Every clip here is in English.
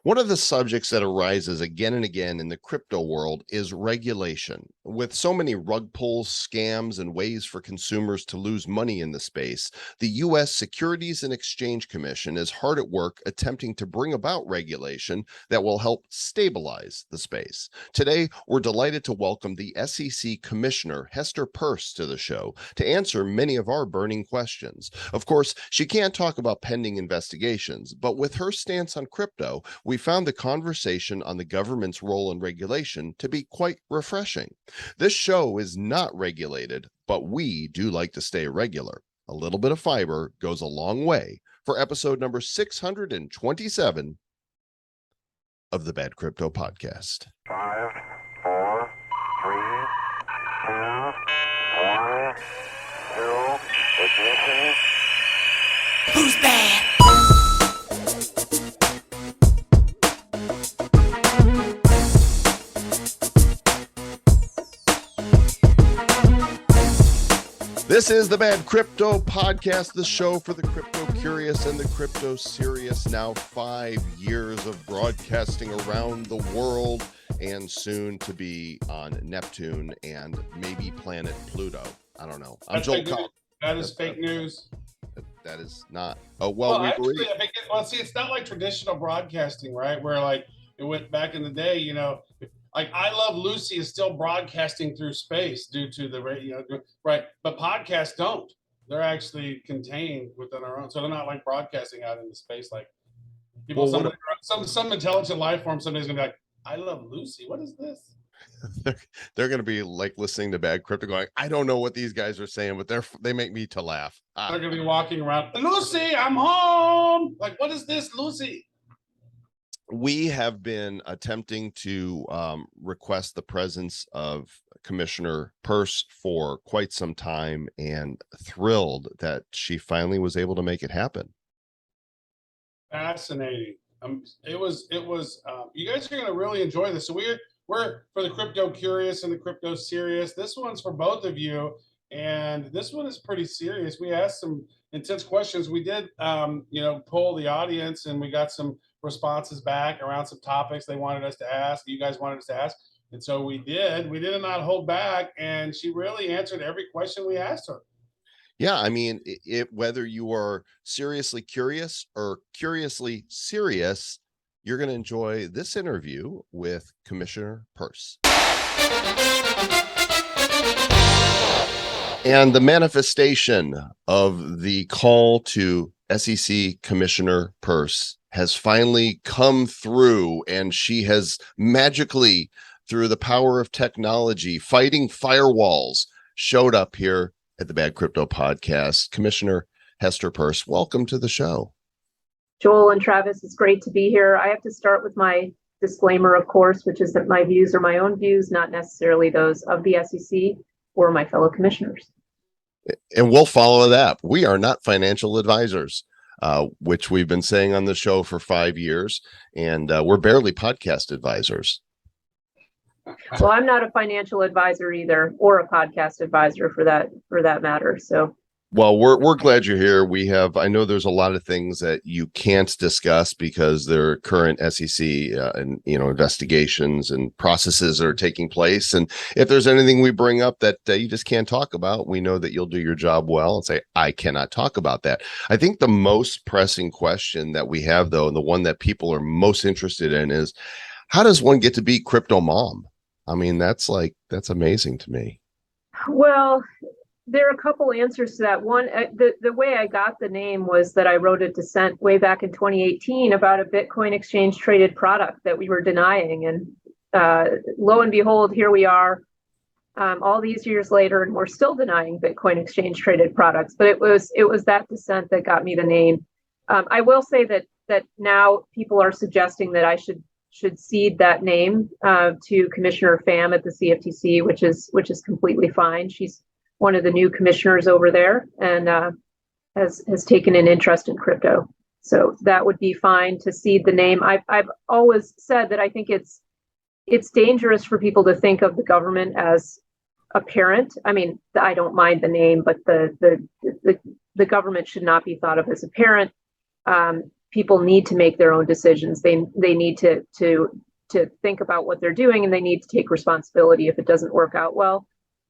One of the subjects that arises again and again in the crypto world is regulation. With so many rug pulls, scams, and ways for consumers to lose money in the space, the US Securities and Exchange Commission is hard at work attempting to bring about regulation that will help stabilize the space. Today, we're delighted to welcome the SEC Commissioner Hester Peirce to the show to answer many of our burning questions. Of course, she can't talk about pending investigations, but with her stance on crypto, we found the conversation on the government's role in regulation to be quite refreshing. This show is not regulated, but we do like to stay regular. A little bit of fiber goes a long way. For episode number 627 of the Bad Crypto Podcast. 5, 4, 3, 2, 1, 0, ignition. Who's bad? This is the Bad Crypto Podcast, the show for the crypto curious and the crypto serious. Now 5 years of broadcasting around the world and soon to be on Neptune and maybe planet Pluto. I don't know. I'm Joel Collins. That is fake news. That is not. Oh, well, we agree. See, it's not like traditional broadcasting, right? Where like it went back in the day, you know, like I Love Lucy is still broadcasting through space due to the radio, right? But podcasts don't. They're actually contained within our own. So they're not like broadcasting out into space like people. Well, some intelligent life form somebody's gonna be like, I Love Lucy. What is this? They're going to be like listening to Bad Crypto going, I don't know what these guys are saying, but they make me to laugh. They're going to be walking around, Lucy, I'm home. Like, what is this, Lucy? We have been attempting to request the presence of Commissioner Peirce for quite some time and thrilled that she finally was able to make it happen. Fascinating. It was. You guys are going to really enjoy this. So we're for the crypto curious and the crypto serious. This one's for both of you, and this one is pretty serious. We asked some intense questions. We did, poll the audience, and we got some responses back around some topics they wanted us to ask. You guys wanted us to ask, and so we did. We did not hold back, and she really answered every question we asked her. Yeah, I mean, whether you are seriously curious or curiously serious, you're going to enjoy this interview with Commissioner Peirce. And the manifestation of the call to SEC Commissioner Peirce has finally come through, and she has magically, through the power of technology, fighting firewalls, showed up here at the Bad Crypto Podcast. Commissioner Hester Peirce, welcome to the show. Joel and Travis, it's great to be here. I have to start with my disclaimer, of course, which is that my views are my own views, not necessarily those of the SEC or my fellow commissioners. And we'll follow that. We are not financial advisors, which we've been saying on the show for 5 years, and we're barely podcast advisors. Well, I'm not a financial advisor either, or a podcast advisor for that matter. So. Well, we're glad you're here. I know there's a lot of things that you can't discuss because there are current SEC and investigations and processes that are taking place. And if there's anything we bring up that you just can't talk about, we know that you'll do your job well and say, I cannot talk about that. I think the most pressing question that we have, though, and the one that people are most interested in is, how does one get to be crypto mom? I mean, that's amazing to me. Well, there are a couple answers to that. One, the way I got the name was that I wrote a dissent way back in 2018 about a Bitcoin exchange traded product that we were denying. And lo and behold, here we are all these years later, and we're still denying Bitcoin exchange traded products. But it was that dissent that got me the name. I will say that now people are suggesting that I should cede that name to Commissioner Pham at the CFTC, which is completely fine. She's one of the new commissioners over there, and has taken an interest in crypto. So that would be fine to cede the name. I've always said that I think it's dangerous for people to think of the government as a parent. I mean, I don't mind the name, but the government should not be thought of as a parent. people need to make their own decisions. They need to think about what they're doing, and they need to take responsibility if it doesn't work out well.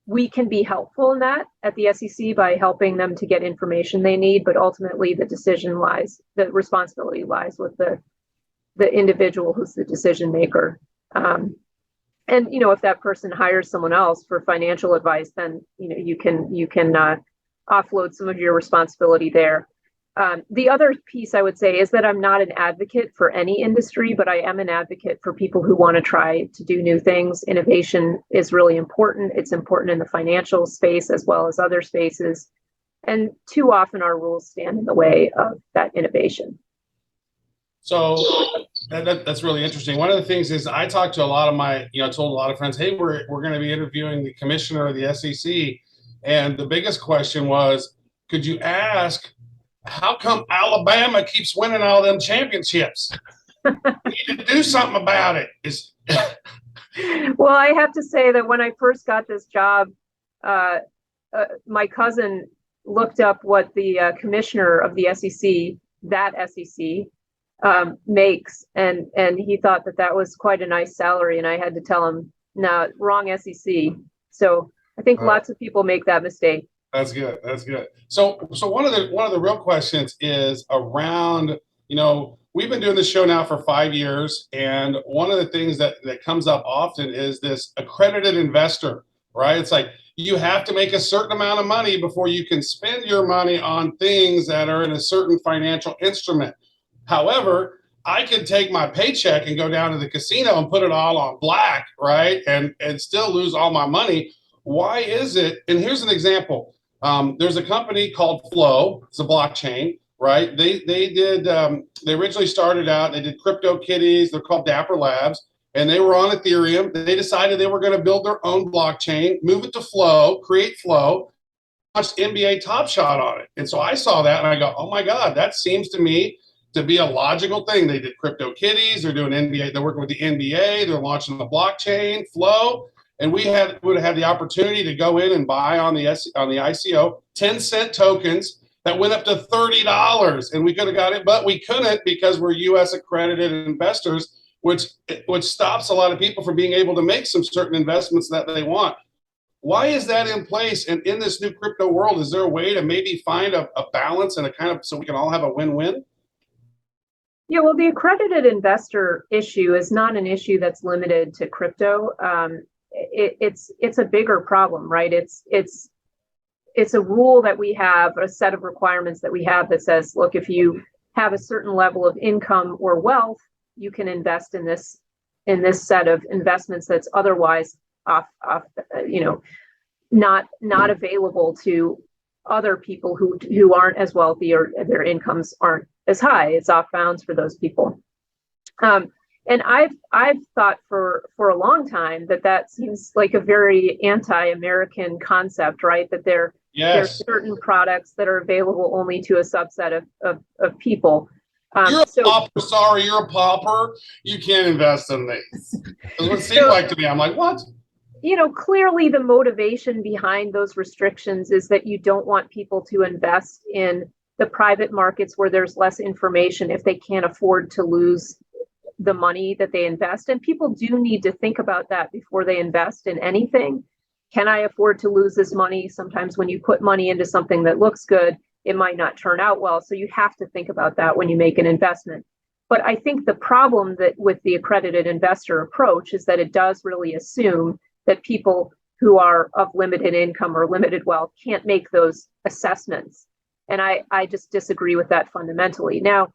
We can be helpful in that at the SEC by helping them to get information they need, but ultimately the responsibility lies with the individual who's the decision maker. And if that person hires someone else for financial advice, then you can offload some of your responsibility there. The other piece I would say is that I'm not an advocate for any industry, but I am an advocate for people who want to try to do new things. Innovation is really important. It's important in the financial space as well as other spaces. And too often our rules stand in the way of that innovation. So that's really interesting. One of the things is I talked to a lot of my, told a lot of friends, hey, we're going to be interviewing the commissioner of the SEC. And the biggest question was, could you ask, how come Alabama keeps winning all them championships? We need to do something about it. Well, I have to say that when I first got this job, my cousin looked up what the commissioner of the SEC, makes, and he thought that was quite a nice salary, and I had to tell him, no, wrong SEC. So I think lots of people make that mistake. That's good. That's good. So one of the real questions is around, we've been doing this show now for 5 years, and one of the things that comes up often is this accredited investor, right? It's like you have to make a certain amount of money before you can spend your money on things that are in a certain financial instrument. However, I can take my paycheck and go down to the casino and put it all on black, right? And still lose all my money. Why is it? And here's an example. There's a company called Flow. It's a blockchain, right? They originally started out, they did CryptoKitties. They're called Dapper Labs, and they were on Ethereum. They decided they were going to build their own blockchain, move it to Flow, create Flow, launched NBA Top Shot on it. And so I saw that and I go, oh my God, that seems to me to be a logical thing. They did CryptoKitties. They're doing NBA. They're working with the NBA. They're launching the blockchain Flow. And we would have had the opportunity to go in and buy on the ICO 10-cent tokens that went up to $30, and we could have got it, but we couldn't because we're U.S. accredited investors, which stops a lot of people from being able to make some certain investments that they want. Why is that in place? And in this new crypto world, is there a way to maybe find a balance and so we can all have a win-win? Yeah, well, the accredited investor issue is not an issue that's limited to crypto. It's a bigger problem, right? It's a rule that we have, a set of requirements that we have that says, look, if you have a certain level of income or wealth, you can invest in this set of investments that's otherwise not available to other people who aren't as wealthy or their incomes aren't as high. It's off bounds for those people. And I've thought for a long time that seems like a very anti-American concept, right? That there are certain products that are available only to a subset of people. You're a pauper. Sorry, you're a pauper. You can't invest in these. That's what it seemed like to me. I'm like, what? Clearly the motivation behind those restrictions is that you don't want people to invest in the private markets where there's less information if they can't afford to lose the money that they invest. And people do need to think about that before they invest in anything. Can I afford to lose this money? Sometimes when you put money into something that looks good, it might not turn out well. So you have to think about that when you make an investment. But I think the problem that with the accredited investor approach is that it does really assume that people who are of limited income or limited wealth can't make those assessments. And I just disagree with that fundamentally. Now,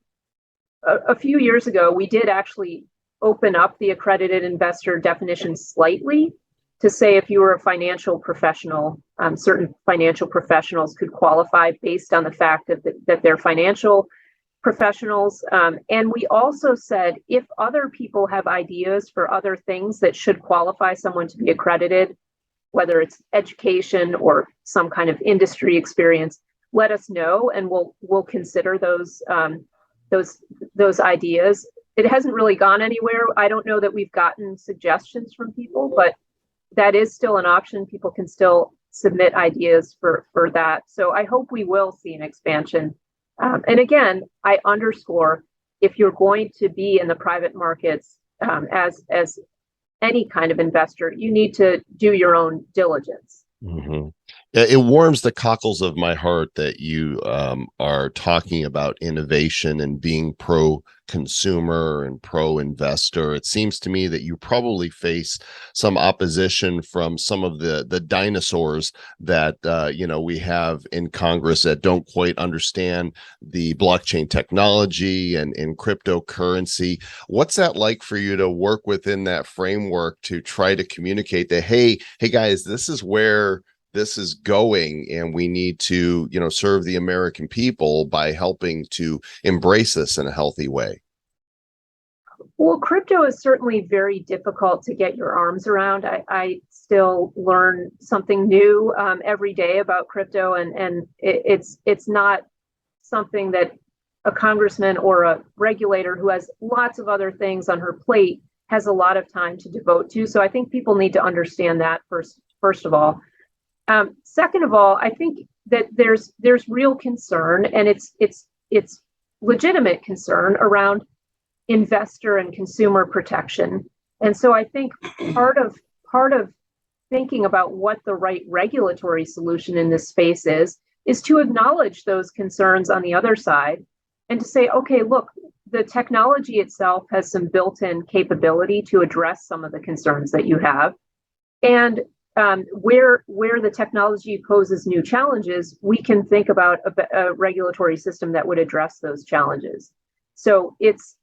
a few years ago, we did actually open up the accredited investor definition slightly to say if you were a financial professional, certain financial professionals could qualify based on the fact that they're financial professionals. And we also said if other people have ideas for other things that should qualify someone to be accredited, whether it's education or some kind of industry experience, let us know and we'll consider those ideas. It hasn't really gone anywhere. I don't know that we've gotten suggestions from people, but that is still an option. People can still submit ideas for that. So I hope we will see an expansion. And again, I underscore if you're going to be in the private markets as any kind of investor, you need to do your own diligence. Mhm. Yeah, it warms the cockles of my heart that you are talking about innovation and being pro-consumer and pro-investor. It seems to me that you probably face some opposition from some of the dinosaurs that we have in Congress that don't quite understand the blockchain technology and cryptocurrency. What's that like for you to work within that framework to try to communicate that, hey guys, this is where this is going, and we need to, serve the American people by helping to embrace this in a healthy way? Well, crypto is certainly very difficult to get your arms around. I still learn something new every day about crypto, and it's not something that a congressman or a regulator who has lots of other things on her plate has a lot of time to devote to. So I think people need to understand that first of all. Second of all, I think that there's real concern, and it's legitimate concern around investor and consumer protection. And so I think part of thinking about what the right regulatory solution in this space is to acknowledge those concerns on the other side and to say, okay, look, the technology itself has some built-in capability to address some of the concerns that you have. And where the technology poses new challenges, we can think about a regulatory system that would address those challenges. So it's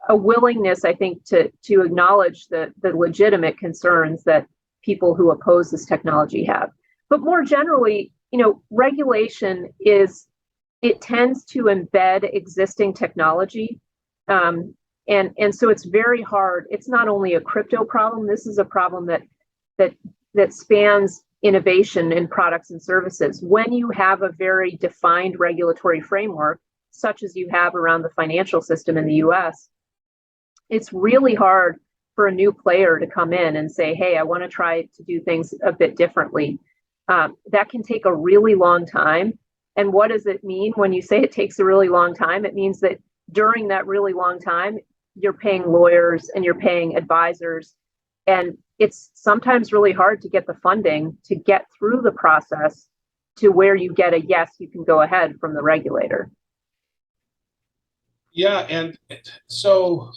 a willingness, I think, to acknowledge the legitimate concerns that people who oppose this technology have. But more generally, regulation tends to embed existing technology. And so it's very hard. It's not only a crypto problem. This is a problem that spans innovation in products and services. When you have a very defined regulatory framework, such as you have around the financial system in the US, it's really hard for a new player to come in and say, hey, I want to try to do things a bit differently. That can take a really long time. And what does it mean when you say it takes a really long time? It means that during that really long time, you're paying lawyers and you're paying advisors. And it's sometimes really hard to get the funding to get through the process to where you get a yes, you can go ahead from the regulator. Yeah, and so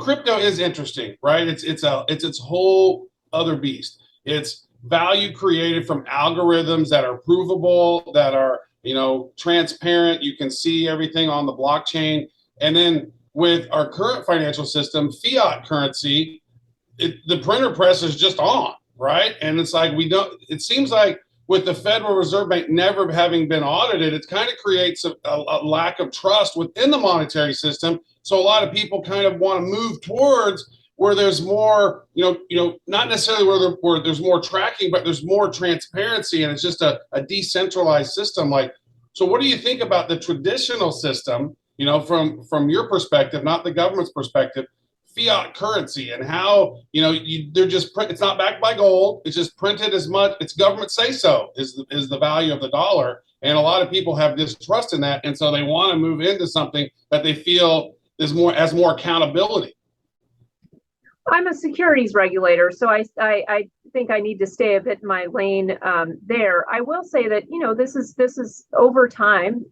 crypto is interesting, right? It's its whole other beast. It's value created from algorithms that are provable, that are transparent. You can see everything on the blockchain. And then with our current financial system, fiat currency, the printer press is just on, right? And it's like it seems like with the Federal Reserve Bank never having been audited, it kind of creates a lack of trust within the monetary system. So a lot of people kind of want to move towards where there's more, not necessarily where there's more tracking, but there's more transparency, and it's just a decentralized system. So what do you think about the traditional system, from your perspective, not the government's perspective, fiat currency, and how they're just it's not backed by gold, it's just printed as much, it's government say so is the value of the dollar, and a lot of people have distrust in that, and so they want to move into something that they feel is more accountability. I'm a securities regulator, so I think I need to stay a bit in my lane there. I will say that this is over time,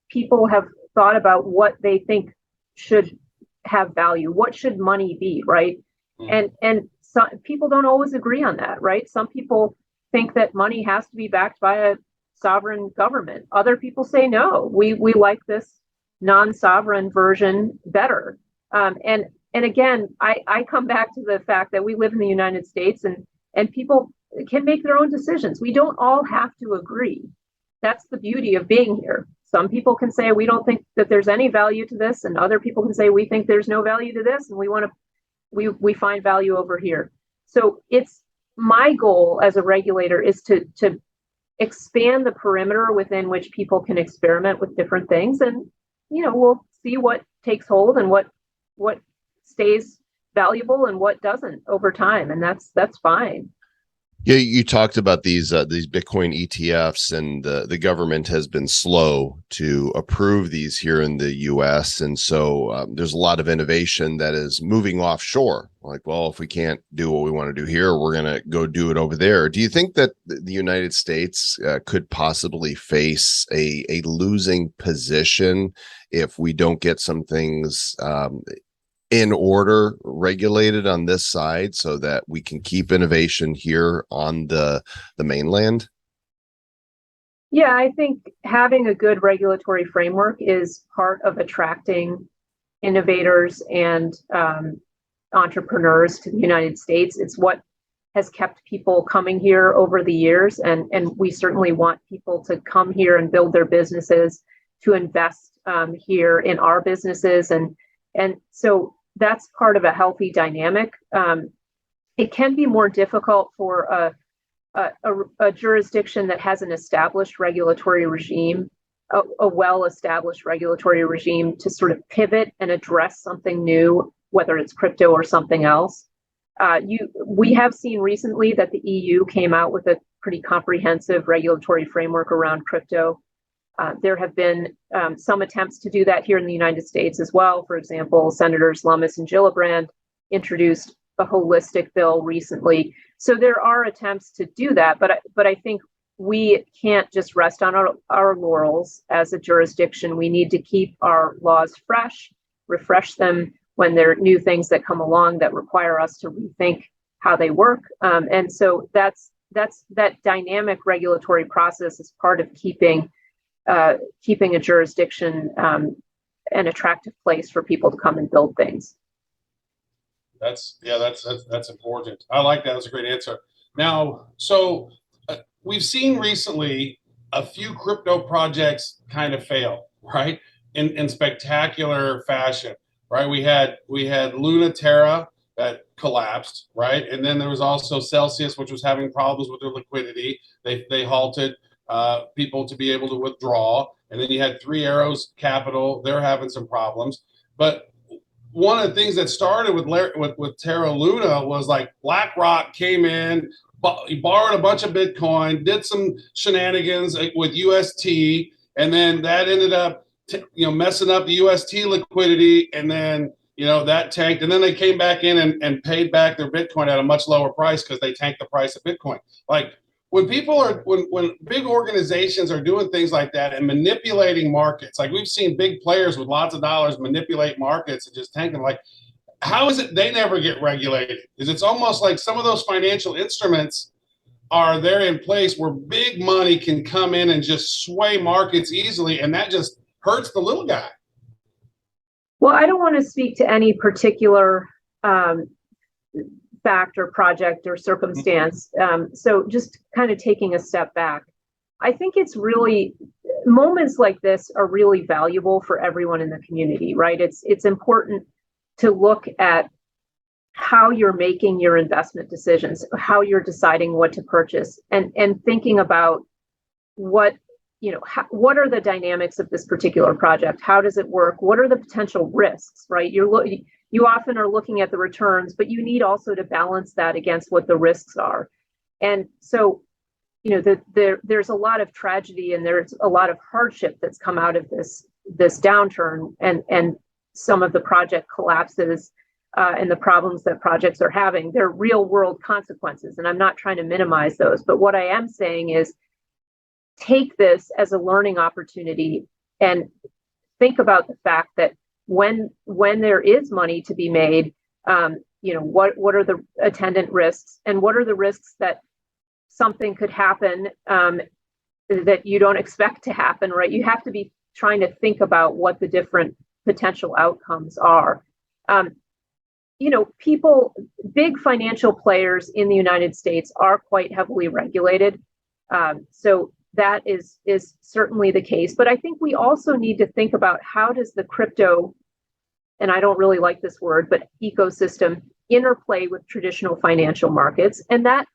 people have thought about what they think should have value. What should money be, right? And some people don't always agree on that, right? Some people think that money has to be backed by a sovereign government. Other people say no, we like this non-sovereign version better. And again, I come back to the fact that we live in the United States, and people can make their own decisions. We don't all have to agree. That's the beauty of being here. Some people can say, we don't think that there's any value to this, and other people can say, we think there's no value to this, and we find value over here. So it's my goal as a regulator is to expand the perimeter within which people can experiment with different things, and we'll see what takes hold and what stays valuable and what doesn't over time, and that's fine. Yeah, you talked about these Bitcoin ETFs, and the government has been slow to approve these here in the U.S. And so there's a lot of innovation that is moving offshore. Like, well, if we can't do what we want to do here, we're going to go do it over there. Do you think that the United States could possibly face a losing position if we don't get some things in order, regulated on this side, so that we can keep innovation here on the mainland? Yeah, I think having a good regulatory framework is part of attracting innovators and entrepreneurs to the United States. It's what has kept people coming here over the years, and we certainly want people to come here and build their businesses, to invest here in our businesses, and so that's part of a healthy dynamic. It can be more difficult for a jurisdiction that has an established regulatory regime, a well-established regulatory regime, to sort of pivot and address something new, whether it's crypto or something else. We have seen recently that the EU came out with a pretty comprehensive regulatory framework around crypto. There have been some attempts to do that here in the United States as well. For example, Senators Lummis and Gillibrand introduced a holistic bill recently. So there are attempts to do that, but I think we can't just rest on our laurels as a jurisdiction. We need to keep our laws fresh, refresh them when there are new things that come along that require us to rethink how they work. And so that dynamic regulatory process is part of keeping a jurisdiction an attractive place for people to come and build things. That's important. I like that. That's a great answer. Now, so we've seen recently a few crypto projects kind of fail, right? In spectacular fashion, right? We had Luna Terra that collapsed, right? And then there was also Celsius, which was having problems with their liquidity. They halted people to be able to withdraw. And then you had Three Arrows Capital. They're having some problems. But one of the things that started with Terra Luna was like BlackRock came in, borrowed a bunch of Bitcoin, did some shenanigans with UST, and then that ended up messing up the UST liquidity, and then that tanked, and then they came back in and paid back their Bitcoin at a much lower price because they tanked the price of Bitcoin. Like when big organizations are doing things like that and manipulating markets, like we've seen big players with lots of dollars manipulate markets and just tank them. Like, how is it they never get regulated? Is it's almost like some of those financial instruments are there in place where big money can come in and just sway markets easily, and that just hurts the little guy. Well, I don't want to speak to any particular fact or project or circumstance. So just kind of taking a step back, I think it's really, moments like this are really valuable for everyone in the community, right? It's important to look at how you're making your investment decisions, how you're deciding what to purchase, and thinking about what are the dynamics of this particular project? How does it work? What are the potential risks, right? You often are looking at the returns, but you need also to balance that against what the risks are. And so, there's a lot of tragedy and there's a lot of hardship that's come out of this downturn and some of the project collapses and the problems that projects are having. They're real world consequences, and I'm not trying to minimize those. But what I am saying is, take this as a learning opportunity and think about the fact that when there is money to be made, what are the attendant risks, and what are the risks that something could happen that you don't expect to happen, right? You have to be trying to think about what the different potential outcomes are. Big financial players in the United States are quite heavily regulated. So that is certainly the case. But I think we also need to think about, how does the crypto, and I don't really like this word, but ecosystem, interplay with traditional financial markets? And that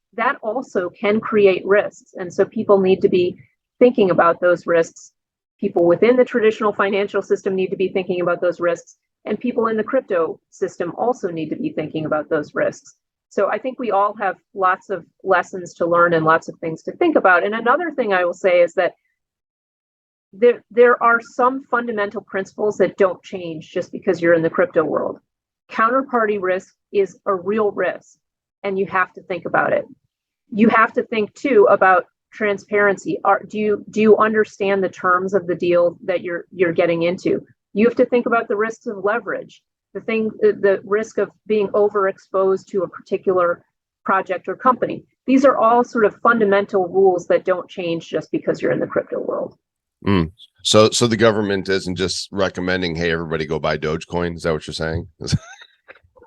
also can create risks. And so people need to be thinking about those risks. People within the traditional financial system need to be thinking about those risks. And people in the crypto system also need to be thinking about those risks. So I think we all have lots of lessons to learn and lots of things to think about. And another thing I will say is that there are some fundamental principles that don't change just because you're in the crypto world. Counterparty risk is a real risk, and you have to think about it. You have to think too about transparency. Do you understand the terms of the deal that you're getting into? You have to think about the risks of leverage, the risk of being overexposed to a particular project or company. These are all sort of fundamental rules that don't change just because you're in the crypto world. Mm. So the government isn't just recommending, hey, everybody go buy Dogecoin. Is that what you're saying?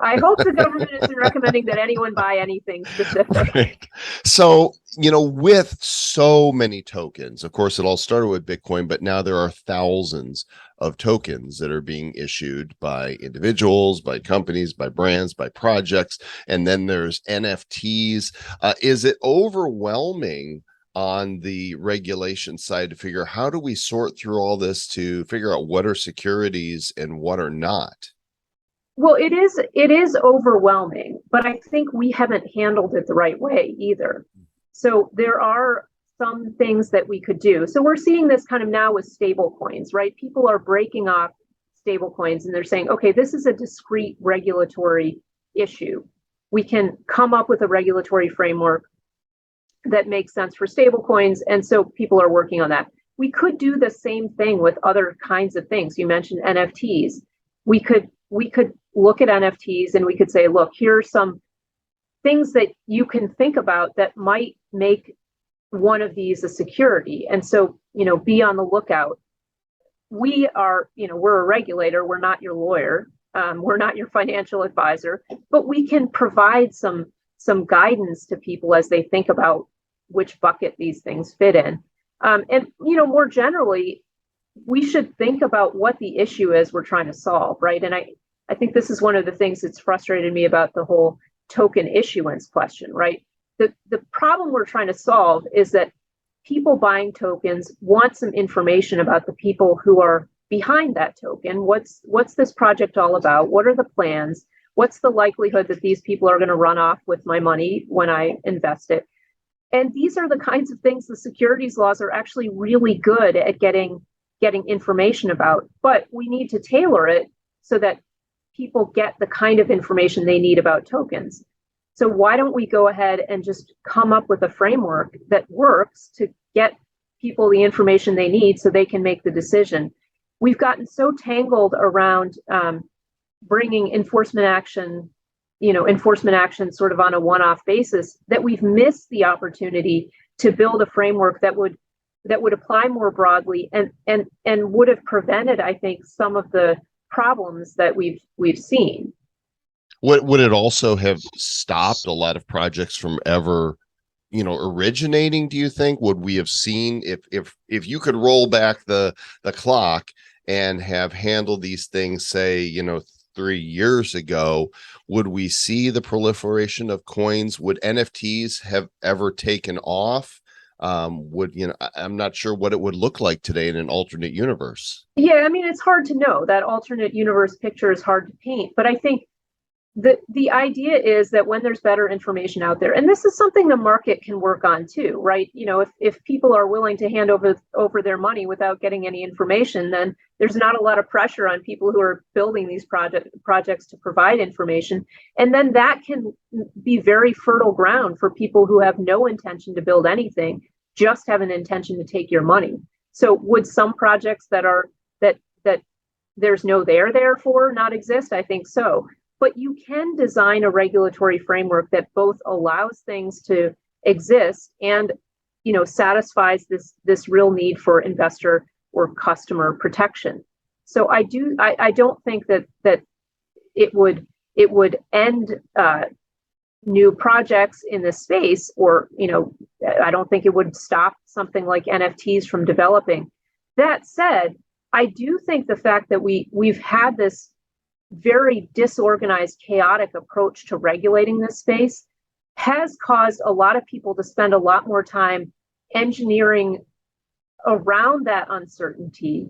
I hope the government isn't recommending that anyone buy anything specific. Right. So, with so many tokens, of course, it all started with Bitcoin, but now there are thousands of tokens that are being issued by individuals, by companies, by brands, by projects. And then there's NFTs. Is it overwhelming on the regulation side to figure how do we sort through all this to figure out what are securities and what are not? Well, it is overwhelming, but I think we haven't handled it the right way either. So there are some things that we could do. So we're seeing this kind of now with stable coins, right? People are breaking off stable coins and they're saying, okay, this is a discrete regulatory issue. We can come up with a regulatory framework that makes sense for stable coins. And so people are working on that. We could do the same thing with other kinds of things. You mentioned NFTs. We could look at NFTs and we could say, look, here are some things that you can think about that might make one of these a security. And so, be on the lookout. We are, we're a regulator. We're not your lawyer. We're not your financial advisor, but we can provide some guidance to people as they think about which bucket these things fit in. And more generally, we should think about what the issue is we're trying to solve, right? And I think this is one of the things that's frustrated me about the whole token issuance question, right? The problem we're trying to solve is that people buying tokens want some information about the people who are behind that token. What's this project all about? What are the plans? What's the likelihood that these people are going to run off with my money when I invest it? And these are the kinds of things the securities laws are actually really good at getting information about, but we need to tailor it so that people get the kind of information they need about tokens. So why don't we go ahead and just come up with a framework that works to get people the information they need so they can make the decision? We've gotten so tangled around bringing enforcement action sort of on a one-off basis that we've missed the opportunity to build a framework that would apply more broadly and would have prevented, I think, some of the problems that we've seen. Would it also have stopped a lot of projects from ever, originating? Do you think? Would we have seen if you could roll back the clock and have handled these things, say, 3 years ago, would we see the proliferation of coins? Would NFTs have ever taken off? I'm not sure what it would look like today in an alternate universe. Yeah, I mean, it's hard to know. That alternate universe picture is hard to paint, but I think the idea is that when there's better information out there, and this is something the market can work on too, right? If people are willing to hand over their money without getting any information, then there's not a lot of pressure on people who are building these projects to provide information. And then that can be very fertile ground for people who have no intention to build anything, just have an intention to take your money. So would some projects that there's no there for not exist? I think so. But you can design a regulatory framework that both allows things to exist and, satisfies this real need for investor or customer protection. So I don't think that it would end new projects in this space, or I don't think it would stop something like NFTs from developing. That said, I do think the fact that we've had this very disorganized, chaotic approach to regulating this space has caused a lot of people to spend a lot more time engineering around that uncertainty.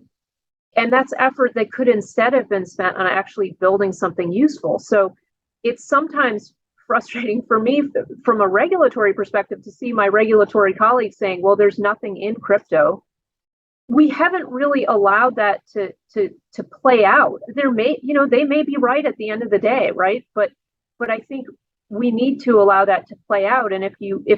And that's effort that could instead have been spent on actually building something useful. So it's sometimes frustrating for me from a regulatory perspective to see my regulatory colleagues saying, well, there's nothing in crypto. We haven't really allowed that to play out. They may be right at the end of the day, right? But I think we need to allow that to play out. And if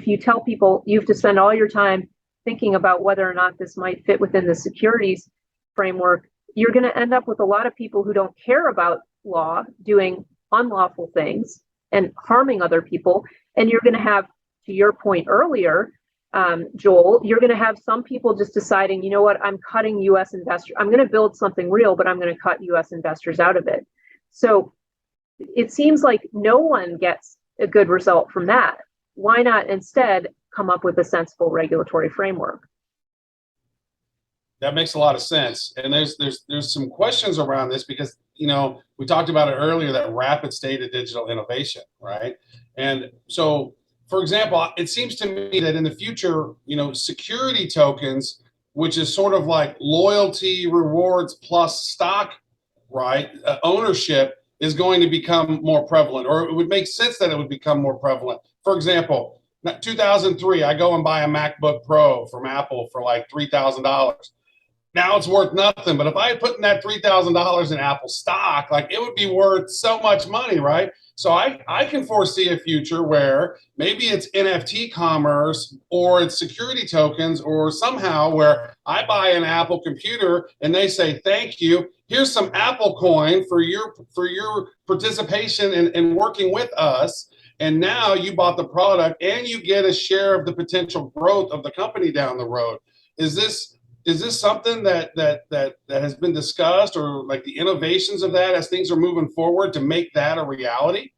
you tell people you have to spend all your time thinking about whether or not this might fit within the securities framework, you're going to end up with a lot of people who don't care about law doing unlawful things and harming other people. And you're going to have, to your point earlier, Joel, you're going to have some people just deciding, you know what, I'm cutting US investors. I'm going to build something real, but I'm going to cut US investors out of it. So it seems like no one gets a good result from that. Why not instead come up with a sensible regulatory framework? That makes a lot of sense. And there's some questions around this because, we talked about it earlier, that rapid state of digital innovation, right? And so, for example, it seems to me that in the future, security tokens, which is sort of like loyalty rewards plus stock, right? Ownership is going to become more prevalent, or it would make sense that it would become more prevalent. For example, 2003, I go and buy a MacBook Pro from Apple for like $3,000. Now it's worth nothing. But if I had put in that $3,000 in Apple stock, like it would be worth so much money, right? So I can foresee a future where maybe it's NFT commerce or it's security tokens or somehow where I buy an Apple computer and they say, thank you, here's some Apple coin for your participation in working with us. And now you bought the product and you get a share of the potential growth of the company down the road. Is this something that has been discussed, or like the innovations of that as things are moving forward to make that a reality?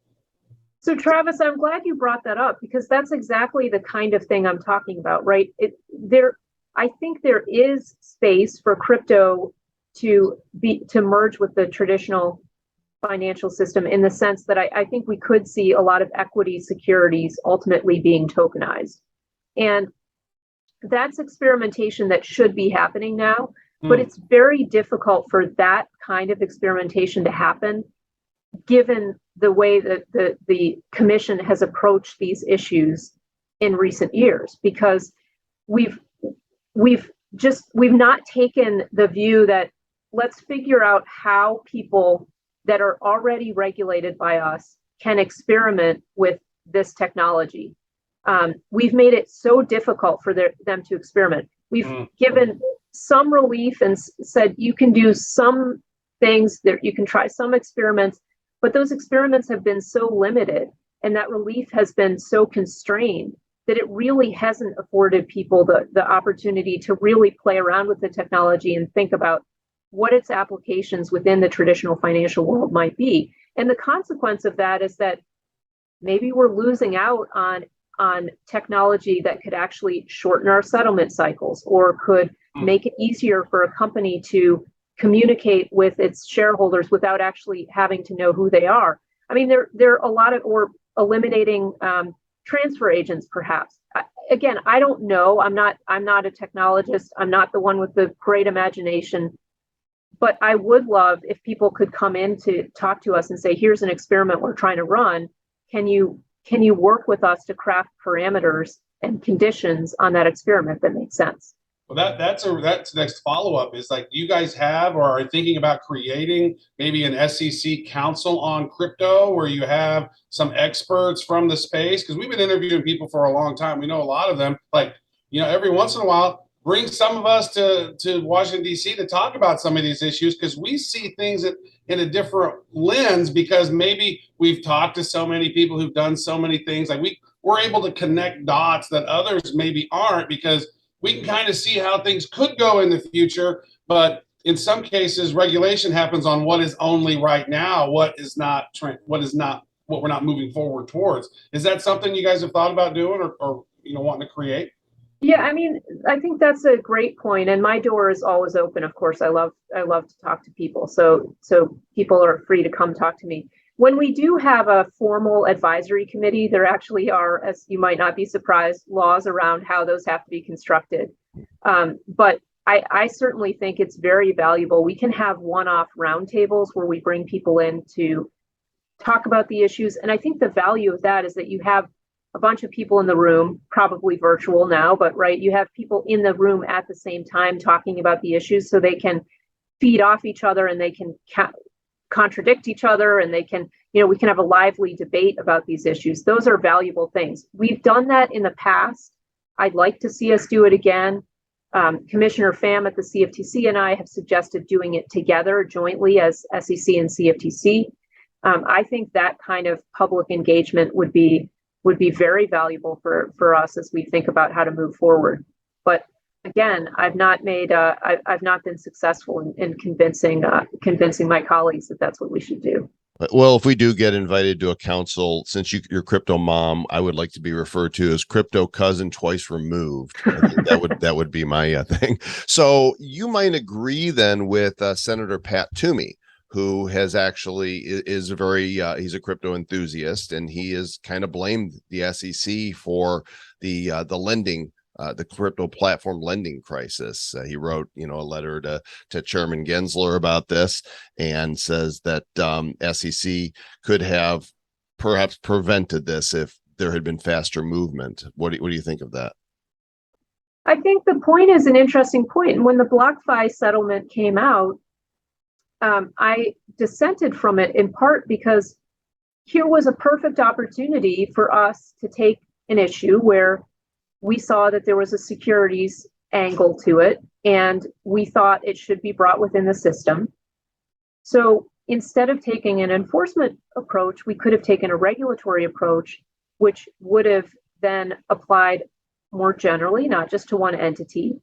So Travis, I'm glad you brought that up because that's exactly the kind of thing I'm talking about, right? I think there is space for crypto to merge with the traditional financial system in the sense that I think we could see a lot of equity securities ultimately being tokenized. And that's experimentation that should be happening now, but it's very difficult for that kind of experimentation to happen given the way that the commission has approached these issues in recent years, because we've not taken the view that let's figure out how people that are already regulated by us can experiment with this technology. We've made it so difficult for them to experiment. We've given some relief and said you can do some things, that you can try some experiments, but those experiments have been so limited and that relief has been so constrained that it really hasn't afforded people the opportunity to really play around with the technology and think about what its applications within the traditional financial world might be. And the consequence of that is that maybe we're losing out on technology that could actually shorten our settlement cycles or could make it easier for a company to communicate with its shareholders without actually having to know who they are. I mean, there are a lot of, or eliminating transfer agents, perhaps. Again, I don't know. I'm not a technologist. I'm not the one with the great imagination. But I would love if people could come in to talk to us and say, here's an experiment we're trying to run. Can you work with us to craft parameters and conditions on that experiment that make sense? Well, that's the next follow-up is like, you guys have or are thinking about creating maybe an SEC council on crypto where you have some experts from the space? Because we've been interviewing people for a long time. We know a lot of them. Like, every once in a while, bring some of us to Washington, D.C. to talk about some of these issues, because we see things in a different lens, because maybe we've talked to so many people who've done so many things. Like we're able to connect dots that others maybe aren't, because we can kind of see how things could go in the future. But in some cases, regulation happens on what is only right now, what we're not moving forward towards. Is that something you guys have thought about doing or wanting to create? Yeah, I mean, I think that's a great point, and my door is always open. Of course, I love to talk to people, so people are free to come talk to me. When we do have a formal advisory committee, there actually are, as you might not be surprised, laws around how those have to be constructed. But I certainly think it's very valuable. We can have one-off roundtables where we bring people in to talk about the issues. And I think the value of that is that you have a bunch of people in the room, probably virtual now, but right, you have people in the room at the same time talking about the issues, so they can feed off each other and they can contradict each other, and they can, we can have a lively debate about these issues. Those are valuable things. We've done that in the past. I'd like to see us do it again. Commissioner Pham at the CFTC and I have suggested doing it together jointly as SEC and CFTC. I think that kind of public engagement would be very valuable for us as we think about how to move forward. But again, I've not been successful in convincing my colleagues that that's what we should do. Well, if we do get invited to a council, since you're crypto mom, I would like to be referred to as crypto cousin twice removed. I think that would be my thing. So you might agree then with Senator Pat Toomey, who is a very he's a crypto enthusiast, and he has kind of blamed the SEC for the lending. The crypto platform lending crisis. He wrote, a letter to Chairman Gensler about this, and says that SEC could have perhaps prevented this if there had been faster movement. What do you think of that? I think the point is an interesting point. And when the BlockFi settlement came out, I dissented from it in part because here was a perfect opportunity for us to take an issue where we saw that there was a securities angle to it, and we thought it should be brought within the system. So instead of taking an enforcement approach, we could have taken a regulatory approach, which would have then applied more generally, not just to one entity.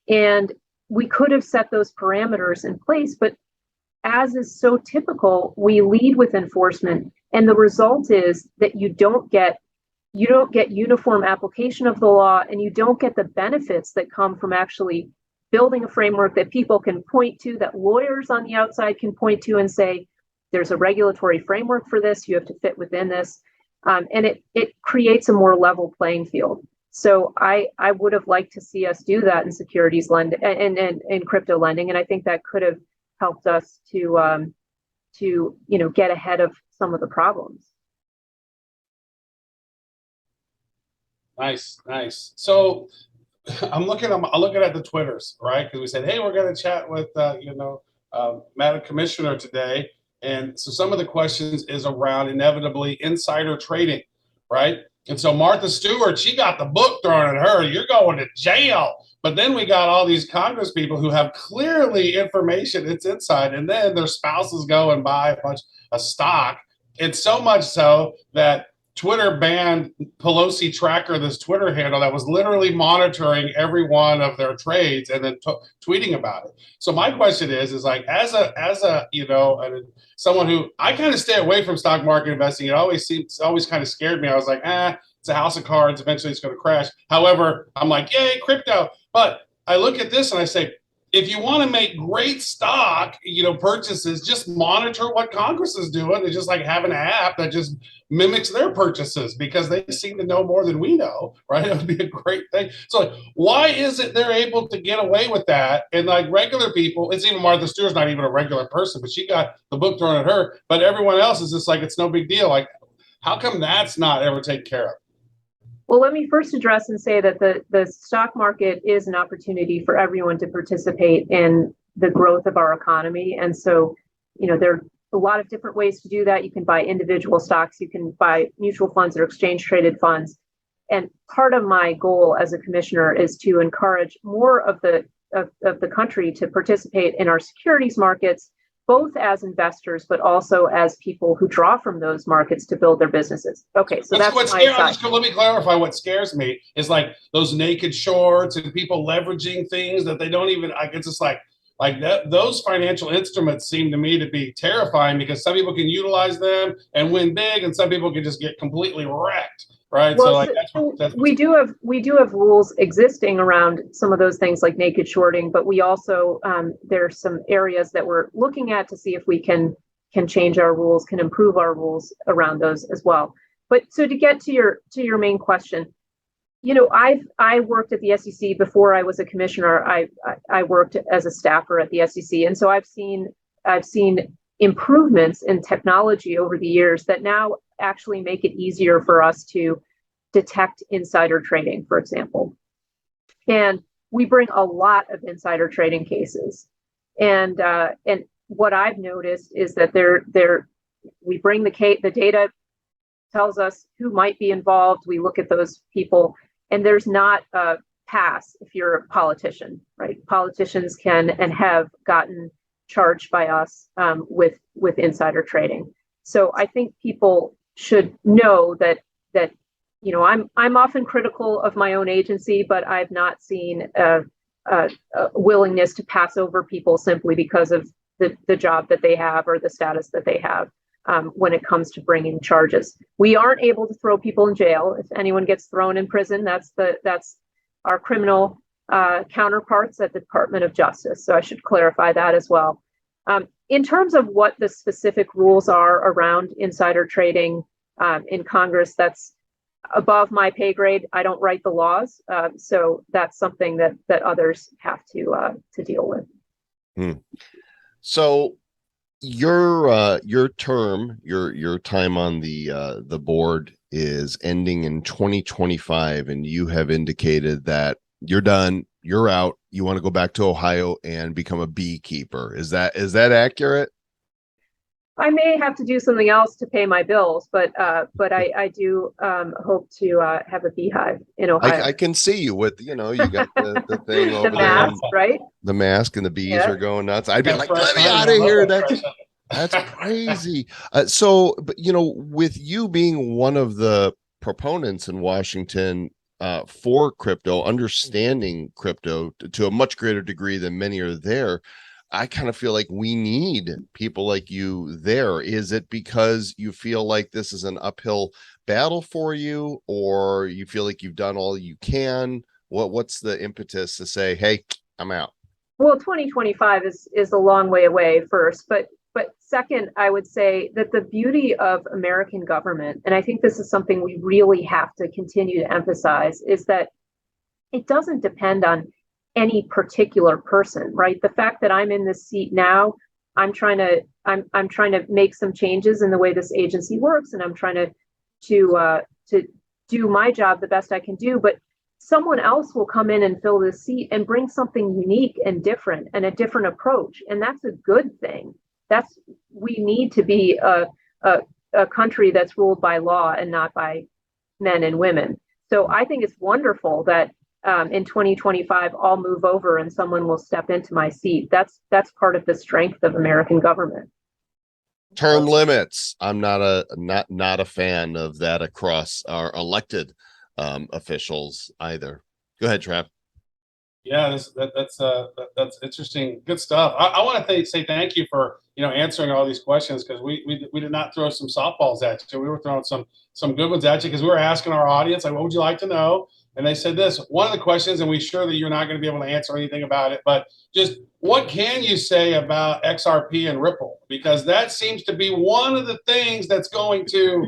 And we could have set those parameters in place, but as is so typical, we lead with enforcement, and the result is that you don't get uniform application of the law, and you don't get the benefits that come from actually building a framework that people can point to, that lawyers on the outside can point to and say, there's a regulatory framework for this, you have to fit within this. And it creates a more level playing field. So I would have liked to see us do that in securities lending and in crypto lending. And I think that could have helped us to get ahead of some of the problems. Nice. So I'm looking at the Twitters, right? Because we said, hey, we're going to chat with Madam Commissioner today, and so some of the questions is around inevitably insider trading, right? And so Martha Stewart, she got the book thrown at her. You're going to jail. But then we got all these Congresspeople who have clearly information it's inside, and then their spouses go and buy a bunch of stock. It's so much so that Twitter banned Pelosi Tracker, this Twitter handle that was literally monitoring every one of their trades and then tweeting about it. So my question is like, as a someone who I kind of stay away from stock market investing, it always kind of scared me. I was like, it's a house of cards. Eventually it's going to crash. However, I'm like, yay, crypto. But I look at this and I say, if you want to make great stock, purchases, just monitor what Congress is doing and just like have an app that just mimics their purchases, because they seem to know more than we know, right? It would be a great thing. So like, why is it they're able to get away with that? And like regular people, it's even Martha Stewart's not even a regular person, but she got the book thrown at her, but everyone else is just like, it's no big deal. Like, how come that's not ever taken care of? Well, let me first address and say that the stock market is an opportunity for everyone to participate in the growth of our economy. And so, there are a lot of different ways to do that. You can buy individual stocks, you can buy mutual funds or exchange traded funds. And part of my goal as a commissioner is to encourage more of the country to participate in our securities markets, both as investors, but also as people who draw from those markets to build their businesses. Okay, so that's my side. Let me clarify. What scares me is like those naked shorts and people leveraging things that they don't even. It's just like that. Those financial instruments seem to me to be terrifying, because some people can utilize them and win big, and some people can just get completely wrecked. Right. Well, we do have rules existing around some of those things like naked shorting, but we also there's some areas that we're looking at to see if we can change our rules, can improve our rules around those as well. But so to get to your main question, I worked at the SEC before I was a commissioner. I worked as a staffer at the SEC, and so I've seen improvements in technology over the years that now actually make it easier for us to detect insider trading, for example. And we bring a lot of insider trading cases. And what I've noticed is that we bring the data tells us who might be involved. We look at those people, and there's not a pass if you're a politician, right? Politicians can and have gotten charged by us with insider trading. So I think people should know that I'm often critical of my own agency, but I've not seen a willingness to pass over people simply because of the job that they have or the status that they have when it comes to bringing charges. We aren't able to throw people in jail. If anyone gets thrown in prison, that's our criminal counterparts at the Department of Justice. So I should clarify that as well. In terms of what the specific rules are around insider trading in Congress, that's above my pay grade. I don't write the laws, so that's something that others have to deal with. So your term, your time on the board is ending in 2025, and you have indicated that you're done, you're out, you want to go back to Ohio and become a beekeeper. Is that accurate? I may have to do something else to pay my bills, but I do hope to have a beehive in Ohio. I can see you with, you got the thing over the mask, there, right? The mask, and the bees are going nuts. I'd be like, let me honey. out of here. That's crazy. So, but with you being one of the proponents in Washington for crypto, understanding crypto to a much greater degree than many are there, I kind of feel like we need people like you there. Is it because you feel like this is an uphill battle for you, or you feel like you've done all you can? What's the impetus to say, hey, I'm out? Well, 2025 is a long way away first, but second, I would say that the beauty of American government, and I think this is something we really have to continue to emphasize, is that it doesn't depend on any particular person, right? The fact that I'm in this seat now, I'm trying to make some changes in the way this agency works, and I'm trying to do my job the best I can do. But someone else will come in and fill this seat and bring something unique and different and a different approach, and that's a good thing. We need to be a country that's ruled by law and not by men and women. So I think it's wonderful that in 2025, I'll move over and someone will step into my seat. That's part of the strength of American government. Term limits. I'm not a fan of that across our elected officials either. Go ahead, Trav. Yeah, that's interesting. Good stuff. I want to say thank you for answering all these questions, because we did not throw some softballs at you. We were throwing some good ones at you, because we were asking our audience, like, what would you like to know? And they said this. One of the questions, and we're sure that you're not going to be able to answer anything about it, but just what can you say about XRP and Ripple? Because that seems to be one of the things that's going to,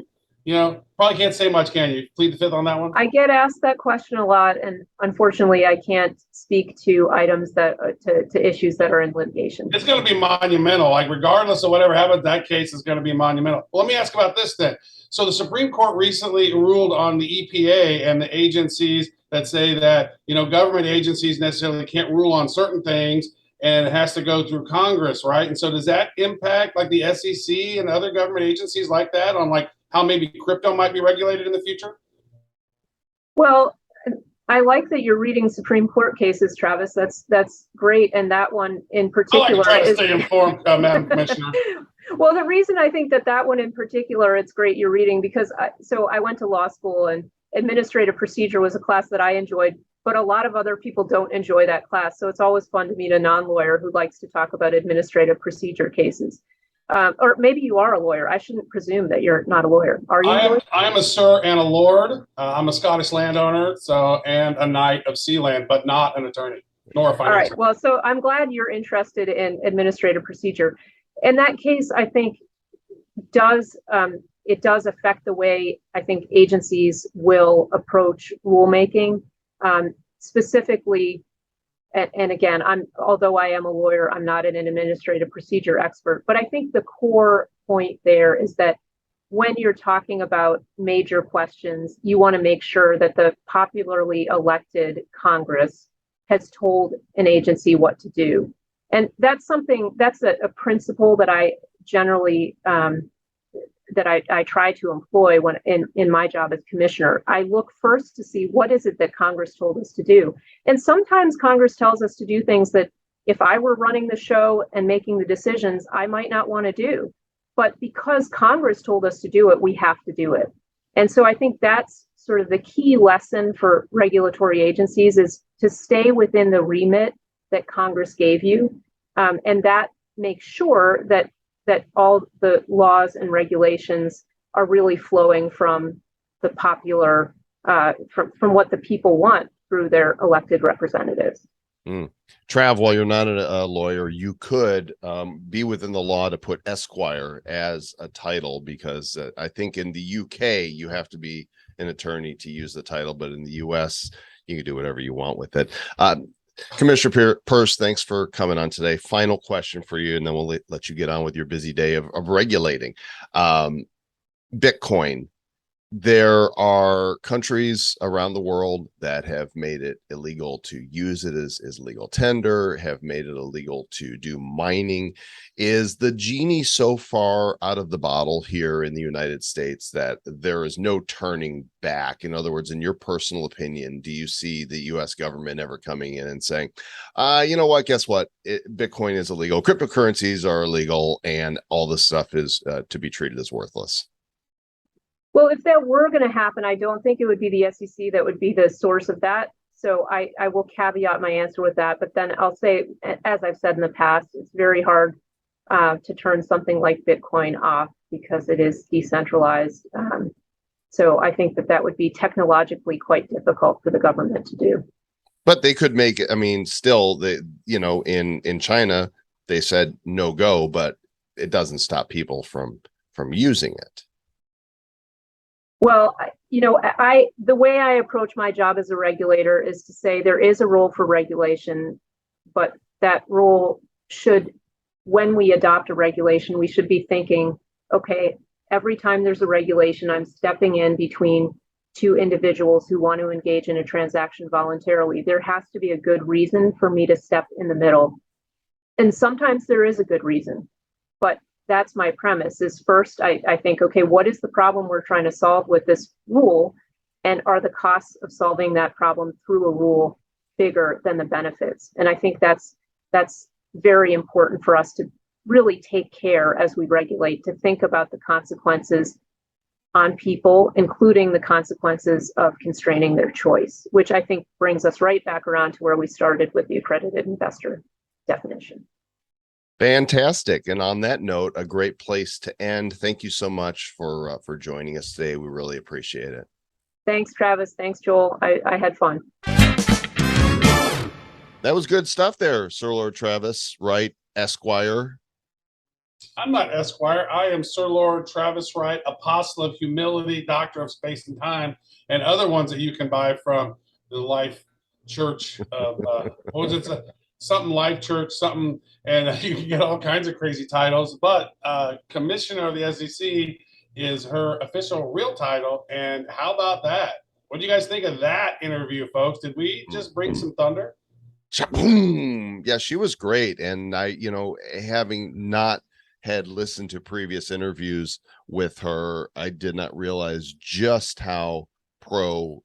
probably can't say much, can you? Plead the fifth on that one? I get asked that question a lot, and unfortunately, I can't speak to items to issues that are in litigation. It's going to be monumental. Like, regardless of whatever happens, that case is going to be monumental. Well, let me ask about this then. So the Supreme Court recently ruled on the EPA and the agencies that say that, government agencies necessarily can't rule on certain things, and it has to go through Congress, right? And so does that impact like the SEC and other government agencies like that on like how maybe crypto might be regulated in the future? Well, I like that you're reading Supreme Court cases, Travis. That's great. And that one in particular, I like to try to stay informed, Madam Commissioner. Well, the reason I think that one in particular, it's great you're reading, because I went to law school, and administrative procedure was a class that I enjoyed, but a lot of other people don't enjoy that class. So it's always fun to meet a non-lawyer who likes to talk about administrative procedure cases. Or maybe you are a lawyer. I shouldn't presume that you're not a lawyer. Are you? I am a sir and a lord. I'm a Scottish landowner, and a knight of Sealand, but not an attorney nor a financier. All right. Well, so I'm glad you're interested in administrative procedure. And that case, I think, does affect the way I think agencies will approach rulemaking. Specifically, and again, although I am a lawyer, I'm not an administrative procedure expert, but I think the core point there is that when you're talking about major questions, you want to make sure that the popularly elected Congress has told an agency what to do. And that's a principle that I generally, that I try to employ when in my job as commissioner. I look first to see what is it that Congress told us to do. And sometimes Congress tells us to do things that if I were running the show and making the decisions, I might not want to do. But because Congress told us to do it, we have to do it. And so I think that's sort of the key lesson for regulatory agencies, is to stay within the remit that Congress gave you. And that makes sure that all the laws and regulations are really flowing from the popular, from what the people want through their elected representatives. Trav, while you're not a lawyer, you could be within the law to put Esquire as a title, because I think in the UK you have to be an attorney to use the title, but in the US you can do whatever you want with it. Commissioner Peirce, thanks for coming on today. Final question for you, and then we'll let you get on with your busy day of regulating. Bitcoin. There are countries around the world that have made it illegal to use it as legal tender, have made it illegal to do mining. Is the genie so far out of the bottle here in the United States that there is no turning back? In other words, in your personal opinion, do you see the US government ever coming in and saying, you know what, guess what? Bitcoin is illegal, cryptocurrencies are illegal, and all this stuff is to be treated as worthless? Well, if that were going to happen, I don't think it would be the SEC that would be the source of that. So I will caveat my answer with that. But then I'll say, as I've said in the past, it's very hard to turn something like Bitcoin off because it is decentralized. So I think that would be technologically quite difficult for the government to do. But they could make it. I mean, still, in China, they said no go, but it doesn't stop people from using it. Well, the way I approach my job as a regulator is to say there is a role for regulation, but that role should, when we adopt a regulation, we should be thinking, okay, every time there's a regulation, I'm stepping in between two individuals who want to engage in a transaction voluntarily. There has to be a good reason for me to step in the middle. And sometimes there is a good reason, but that's my premise. Is first, I think, okay, what is the problem we're trying to solve with this rule? And are the costs of solving that problem through a rule bigger than the benefits? And I think that's very important for us to really take care as we regulate, to think about the consequences on people, including the consequences of constraining their choice, which I think brings us right back around to where we started with the accredited investor definition. Fantastic. And on that note, a great place to end. Thank you so much for joining us today. We really appreciate it. Thanks, Travis. Thanks, Joel. I had fun. That was good stuff there, Sir Lord Travis Wright, Esquire. I'm not Esquire. I am Sir Lord Travis Wright, Apostle of Humility, Doctor of Space and Time, and other ones that you can buy from the Life Church of, what was it? Something Life Church, something, and you can get all kinds of crazy titles. But Commissioner of the SEC is her official real title. And how about that? What do you guys think of that interview, folks? Did we just bring some thunder? Boom. Yeah, she was great. And I, having not had listened to previous interviews with her, I did not realize just how pro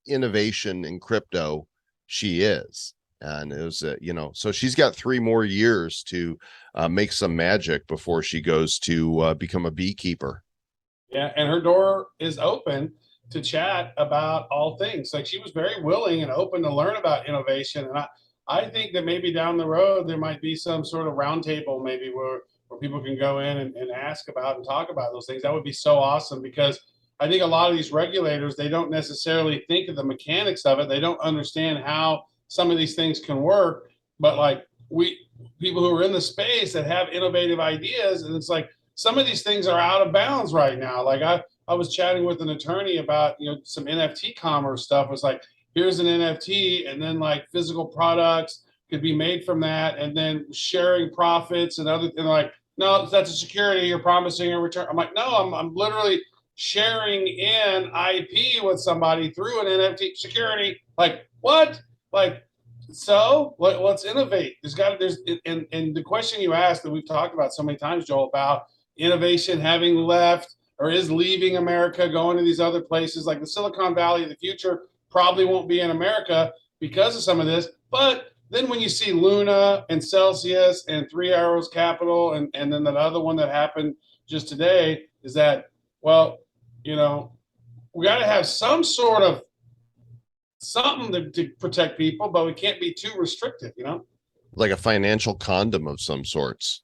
innovation in crypto she is. And it was, so she's got 3 more years to make some magic before she goes to become a beekeeper. Yeah, and her door is open to chat about all things. Like, she was very willing and open to learn about innovation. And I think that maybe down the road, there might be some sort of roundtable maybe where people can go in and ask about and talk about those things. That would be so awesome, because I think a lot of these regulators, they don't necessarily think of the mechanics of it. They don't understand how some of these things can work, but like people who are in the space that have innovative ideas, and it's like some of these things are out of bounds right now. Like I was chatting with an attorney about some NFT commerce stuff. It's like here's an NFT, and then like physical products could be made from that, and then sharing profits and other things. Like, no, that's a security. You're promising a return. I'm like, no, I'm literally sharing in IP with somebody through an NFT security. Like, what? Like, so let's innovate. There's and the question you asked that we've talked about so many times, Joel, about innovation having left or is leaving America, going to these other places like the Silicon Valley of the future probably won't be in America because of some of this. But then when you see Luna and Celsius and Three Arrows Capital and then that other one that happened just today, is that, well, you know, we got to have some sort of something to protect people, but we can't be too restrictive, you know? Like a financial condom of some sorts,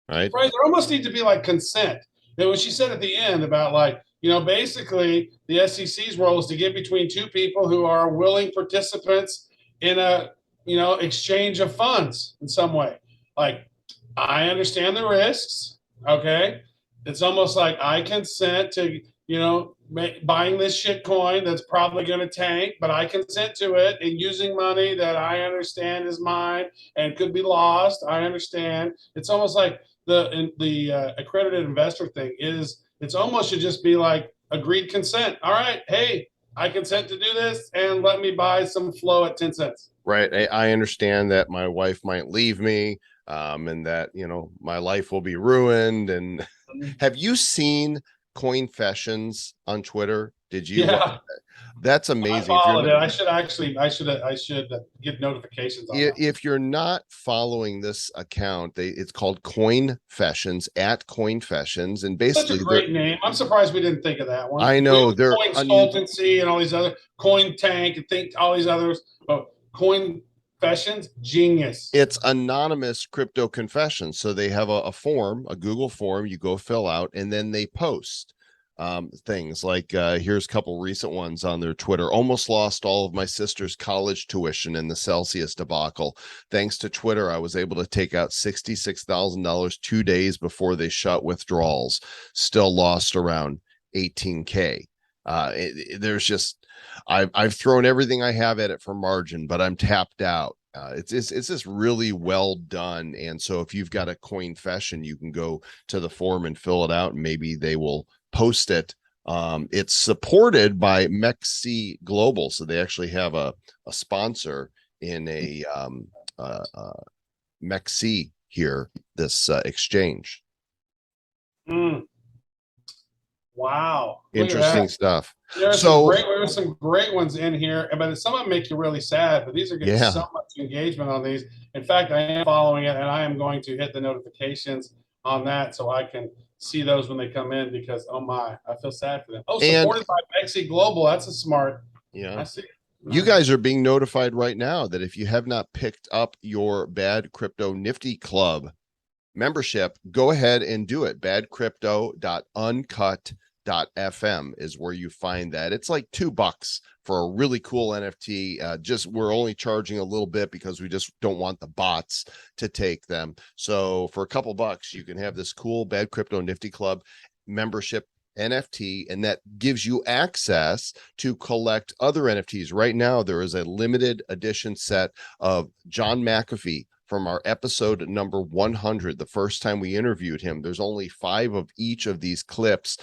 right? Right. There almost needs to be like consent. And what she said at the end about like, you know, basically the SEC's role is to get between two people who are willing participants in a, you know, exchange of funds in some way. Like, I understand the risks. Okay. It's almost like I consent to, you know, buying this shit coin that's probably going to tank, but I consent to it and using money that I understand is mine and could be lost. I understand. It's almost like the accredited investor thing is, it's almost should just be like agreed consent. All right. Hey, I consent to do this and let me buy some flow at 10 cents. Right. I understand that my wife might leave me, and that, you know, my life will be ruined. And have you seen Coinfessions on Twitter? Did you? Yeah. That's amazing. I followed it. I should get notifications on that. If you're not following this account, it's called Coinfessions, at Coinfessions, and basically Such a great name. I'm surprised we didn't think of that one. I know they're Coin Consultancy and all these other Coin Tank and think all these others. But Coinfessions, genius. It's anonymous crypto confessions. So they have a form, a Google form you go fill out, and then they post things like here's a couple recent ones on their Twitter. Almost lost all of my sister's college tuition in the Celsius debacle. Thanks to Twitter, I was able to take out $66,000 2 days before they shut withdrawals. Still lost around 18K. There's just I've thrown everything I have at it for margin, but I'm tapped out. It's just really well done. And so if you've got a Coinfession, you can go to the form and fill it out, and maybe they will post it. It's supported by MEXC Global, so they actually have a sponsor in a MEXC here, this exchange. Wow. Interesting stuff. There's some great ones in here, but some of them make you really sad, but these are getting so much engagement on these. In fact, I am following it, and I am going to hit the notifications on that so I can see those when they come in, because oh my, I feel sad for them. Oh, supported by MEXC Global. That's a smart. Yeah. I see. You guys are being notified right now that if you have not picked up your Bad Crypto Nifty Club membership, go ahead and do it. badcrypto.uncut.fm is where you find that. It's like $2 for a really cool NFT. We're only charging a little bit because we just don't want the bots to take them. So for a couple bucks, you can have this cool Bad Crypto Nifty Club membership NFT, and that gives you access to collect other NFTs. Right now, there is a limited edition set of John McAfee from our episode number 100, the first time we interviewed him. There's only 5 of each of these clips.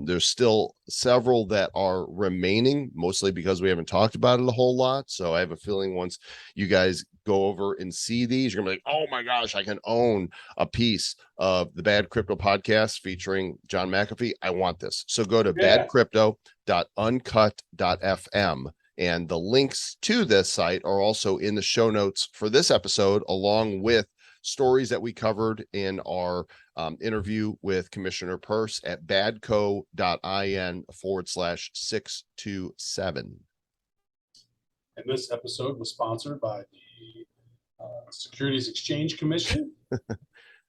There's still several that are remaining, mostly because we haven't talked about it a whole lot. So I have a feeling once you guys go over and see these, you're gonna be like, oh my gosh, I can own a piece of the Bad Crypto podcast featuring John McAfee. I want this. So go to badcrypto.uncut.fm. And the links to this site are also in the show notes for this episode, along with stories that we covered in our interview with Commissioner Peirce at badco.in/627. And this episode was sponsored by the Securities Exchange Commission. That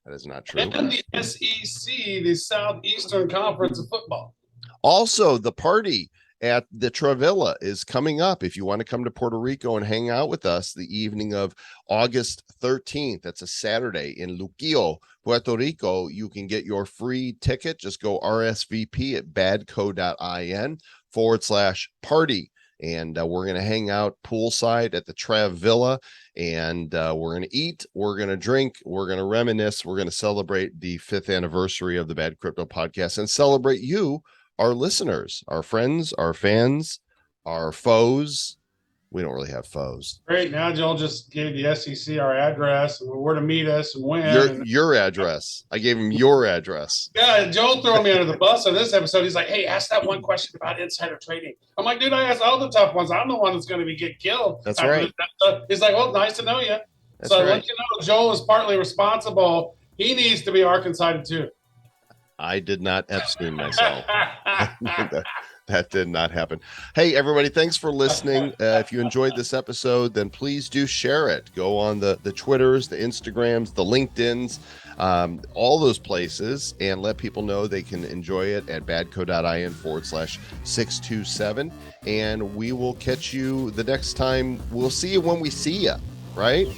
is not true. And the SEC, the Southeastern Conference of Football. Also, the party at the Travilla is coming up. If you want to come to Puerto Rico and hang out with us the evening of August 13th, that's a Saturday in Luquillo, Puerto Rico, you can get your free ticket. Just go RSVP at badco.in/party. and we're going to hang out poolside at the Trav Villa, and we're going to eat, we're going to drink, we're going to reminisce, we're going to celebrate the 5th anniversary of the Bad Crypto Podcast and celebrate you, our listeners, our friends, our fans, our foes. We don't really have foes. Great. Now Joel just gave the SEC our address and where to meet us and when. Your address. I gave him your address. Yeah, Joel threw me under the bus on this episode. He's like, hey, ask that one question about insider trading. I'm like, dude, I asked all the tough ones. I'm the one that's going to get killed. That's right. He's like, well, nice to know you. That's so right. let you know, Joel is partly responsible. He needs to be Arkansas too. I did not Epstein myself. That did not happen. Hey, everybody, thanks for listening. If you enjoyed this episode, then please do share it. Go on the Twitters, the Instagrams, the LinkedIns, all those places, and let people know they can enjoy it at badco.in/627. And we will catch you the next time. We'll see you when we see you, right?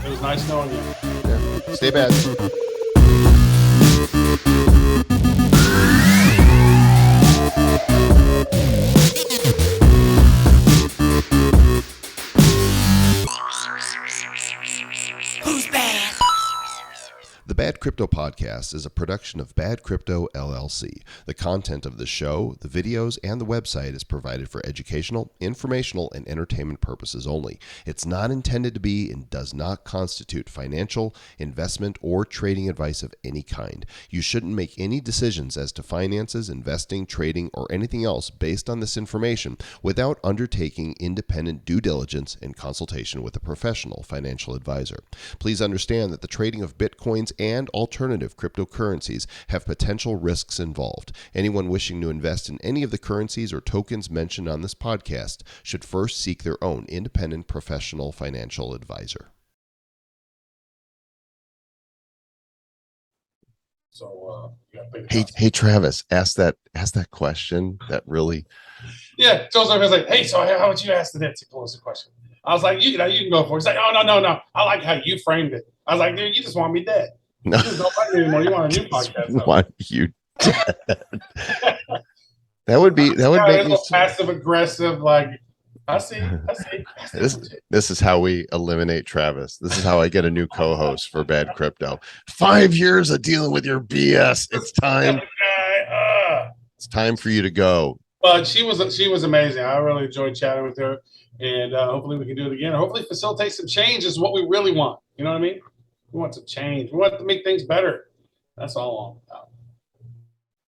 It was nice knowing you. Yeah. Stay bad. Who's bad? The Bad Crypto Podcast is a production of Bad Crypto LLC. The content of the show, the videos, and the website is provided for educational, informational, and entertainment purposes only. It's not intended to be and does not constitute financial, investment, or trading advice of any kind. You shouldn't make any decisions as to finances, investing, trading, or anything else based on this information without undertaking independent due diligence and consultation with a professional financial advisor. Please understand that the trading of Bitcoins and alternative cryptocurrencies have potential risks involved. Anyone wishing to invest in any of the currencies or tokens mentioned on this podcast should first seek their own independent professional financial advisor. So, Hey, Travis, ask that question that really. Yeah, Joel's over here like, hey, so how would you ask the Nancy Pelosi question? I was like, you can go for it. He's like, oh, no. I like how you framed it. I was like, dude, you just want me dead. No. You just don't like me anymore. You want a new podcast. Want you dead. That would make me passive aggressive. Like, I see. This is how we eliminate Travis. This is how I get a new co-host for Bad Crypto. 5 years of dealing with your BS. It's time. It's time for you to go. But she was amazing. I really enjoyed chatting with her, and hopefully we can do it again. Hopefully facilitate some change is what we really want. You know what I mean? We want some change. We want to make things better. That's all I'm about.